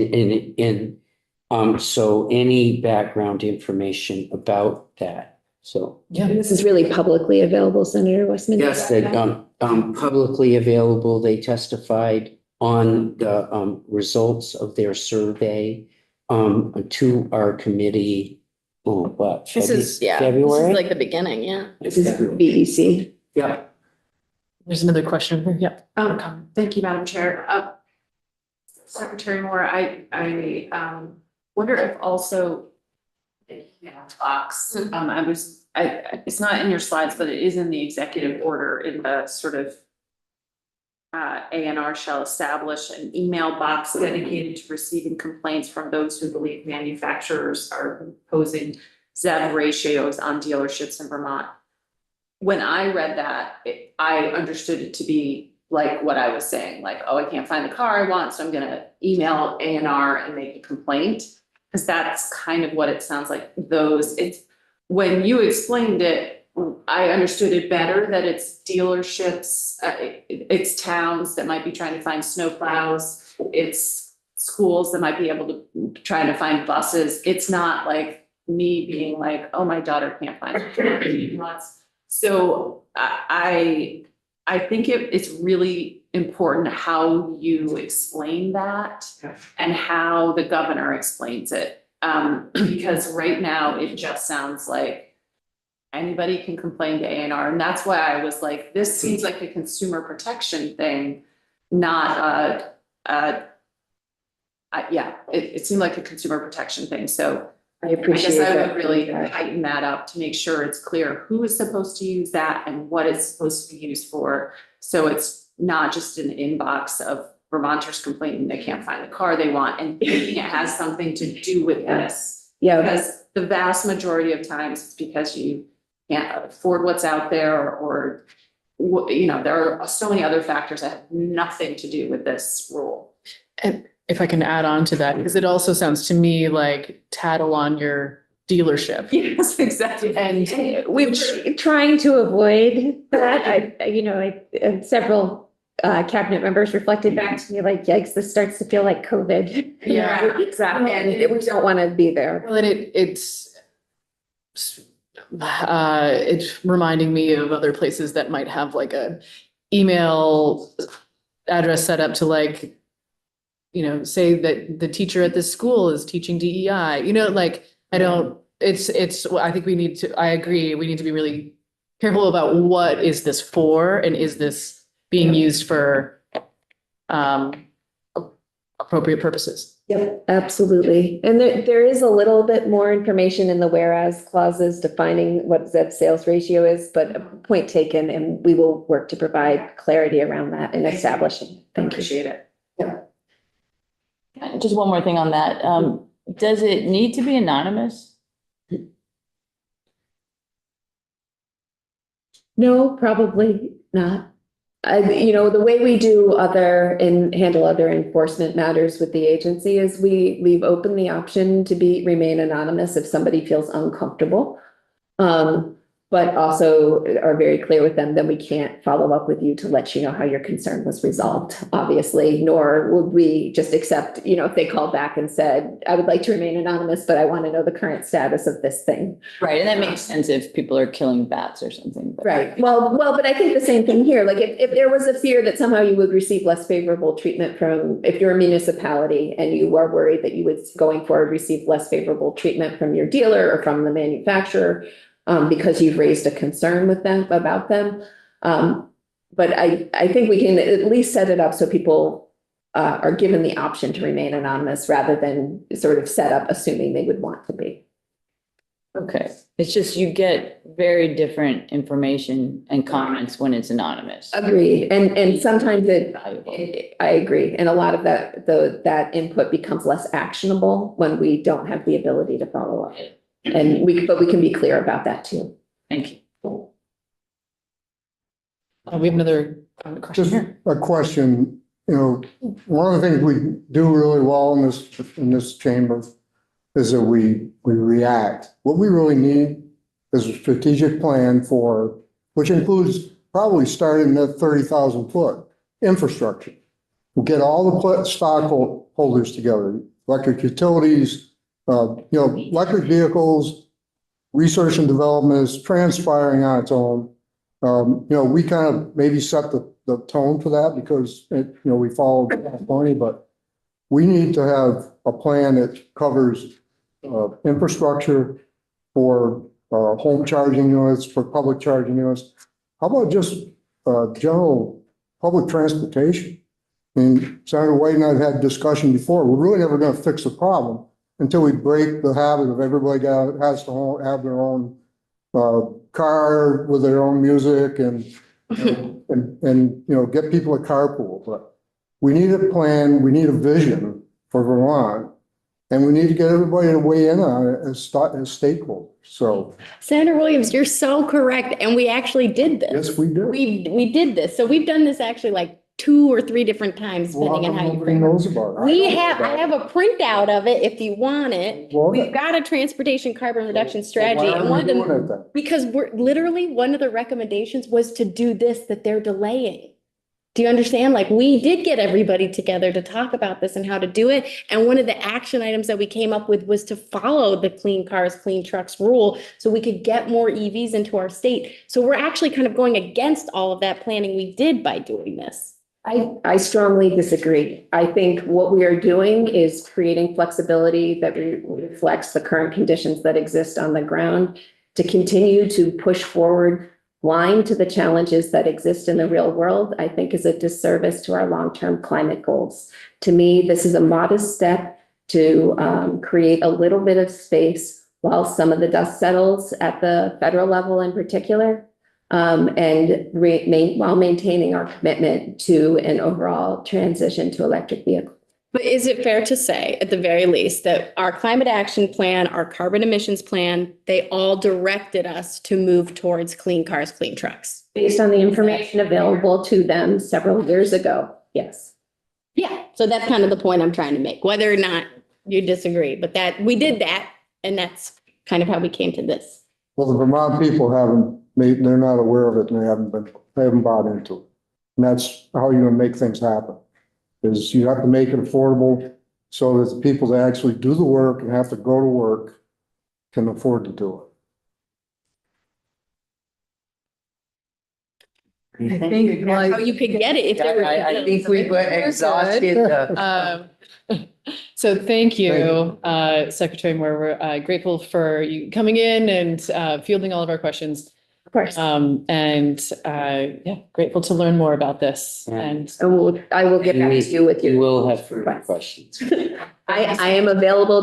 any background information about that. So. Yeah. This is really publicly available, Senator Westman. Yes, they publicly available. They testified on the results of their survey to our committee. Oh, what? This is February? like the beginning, yeah. This is BEC. Yeah. There's another question over here. Yeah. Thank you, Madam Chair. Secretary Moore, I wonder if also the email box, it's not in your slides, but it is in the executive order in the sort of ANR shall establish an email box dedicated to receiving complaints from those who believe manufacturers are imposing ZEV ratios on dealerships in Vermont. When I read that, I understood it to be like what I was saying, like, oh, I can't find the car I want, so I'm gonna email ANR and make a complaint. Because that's kind of what it sounds like. When you explained it, I understood it better, that it's dealerships, it's towns that might be trying to find snowplows, it's schools that might be able to try to find buses. It's not like me being like, oh, my daughter can't find it. So I think it's really important how you explain that and how the governor explains it. Because right now it just sounds like anybody can complain to ANR. And that's why I was like, this seems like a consumer protection thing, not it seemed like a consumer protection thing. So I I appreciate guess I that. would really tighten that up to make sure it's clear who is supposed to use that and what it's supposed to be used for. So it's not just an inbox of Vermonters complaining they can't find the car they want and thinking it has something to do with this. Yeah, Because the vast majority of times it's because you can't afford what's out there or, you know, there are so many other factors that have nothing to do with this rule. And if I can add on to that, because it also sounds to me like tattle on your dealership. Yes, exactly. And we're trying to avoid that. Several cabinet members reflected back to me like, yikes, this starts to feel like COVID. Yeah. Exactly. And we don't want to be there. well, and it's reminding me of other places that might have like a email address set up to like, say that the teacher at this school is teaching DEI, like, I think I agree, we need to be really careful about what is this for and is this being used for appropriate purposes. Yep, absolutely. And there is a little bit more information in the whereas clauses defining what Zeb sales ratio is, but point taken, and we will work to provide clarity around that and establishing. Thank you. Appreciate it. Just one more thing on that. Does it need to be anonymous? No, probably not. The way we do handle other enforcement matters with the agency is we leave open the option to remain anonymous if somebody feels uncomfortable. But also are very clear with them that we can't follow up with you to let you know how your concern was resolved, obviously, nor would we just accept, if they called back and said, I would like to remain anonymous, but I want to know the current status of this thing. Right, and that makes sense if people are killing bats or something. But- Right. Well, but I think the same thing here, like if there was a fear that somehow you would receive less favorable treatment if you're a municipality and you are worried that you would going forward receive less favorable treatment from your dealer or from the manufacturer, because you've raised a concern with them about them. But I think we can at least set it up so people are given the option to remain anonymous rather than sort of set up assuming they would want to be. Okay, it's just you get very different information and comments when it's anonymous. Agreed. And sometimes Valuable. I agree. And a lot of that input becomes less actionable when we don't have the ability to follow up. But we can be clear about that too. Thank you. We have another question Just here. a question, one of the things we do really well in this chamber is that we react. What we really need is a strategic plan which includes probably starting at 30,000 foot infrastructure. We'll get all the stockholders together, electric utilities, electric vehicles, research and development is transpiring on its own. We kind of maybe set the tone for that because we follow California, but we need to have a plan that covers infrastructure for home charging units, for public charging units. How about just general public transportation? I mean, Senator White and I have had discussion before. We're really never going to fix the problem until we break the habit of everybody has to have their own car with their own music and get people a carpool. But we need a plan, we need a vision for Vermont, and we need to get everybody to weigh in on it as stakeholders. So Senator Williams, you're so correct. And we actually did this. yes, we do. We did this. So we've done this actually like 2 or 3 different times, Well, depending on how you nobody frame it. knows about it. I have a printout of it if you want it. Well, We've got a transportation carbon reduction strategy, Why and are one we of doing them, it then? because one of the recommendations was to do this, that they're delaying. Do you understand? Like, we did get everybody together to talk about this and how to do it. And one of the action items that we came up with was to follow the Clean Cars, Clean Trucks rule so we could get more EVs into our state. So we're actually kind of going against all of that planning we did by doing this. I strongly disagree. I think what we are doing is creating flexibility that reflects the current conditions that exist on the ground to continue to push forward blind to the challenges that exist in the real world, I think is a disservice to our long-term climate goals. To me, this is a modest step to create a little bit of space while some of the dust settles at the federal level in particular. And while maintaining our commitment to an overall transition to electric vehicles. But is it fair to say, at the very least, that our climate action plan, our carbon emissions plan, they all directed us to move towards clean cars, clean trucks? Based on the information available to them several years ago, yes. Yeah, so that's kind of the point I'm trying to make, whether or not you disagree, but that, we did that, and that's kind of how we came to this. Well, the Vermont people they're not aware of it and they haven't bought into it. And that's how you're gonna make things happen, is you have to make it affordable so that the people that actually do the work and have to go to work can afford to do I think How you could get it if they were. I think we've exhausted the. So thank you, Secretary Moore. We're grateful for you coming in and fielding all of our questions. Of course. Yeah, grateful to learn more about this. Yeah. And I will get back to you with You your. will have further questions. I am available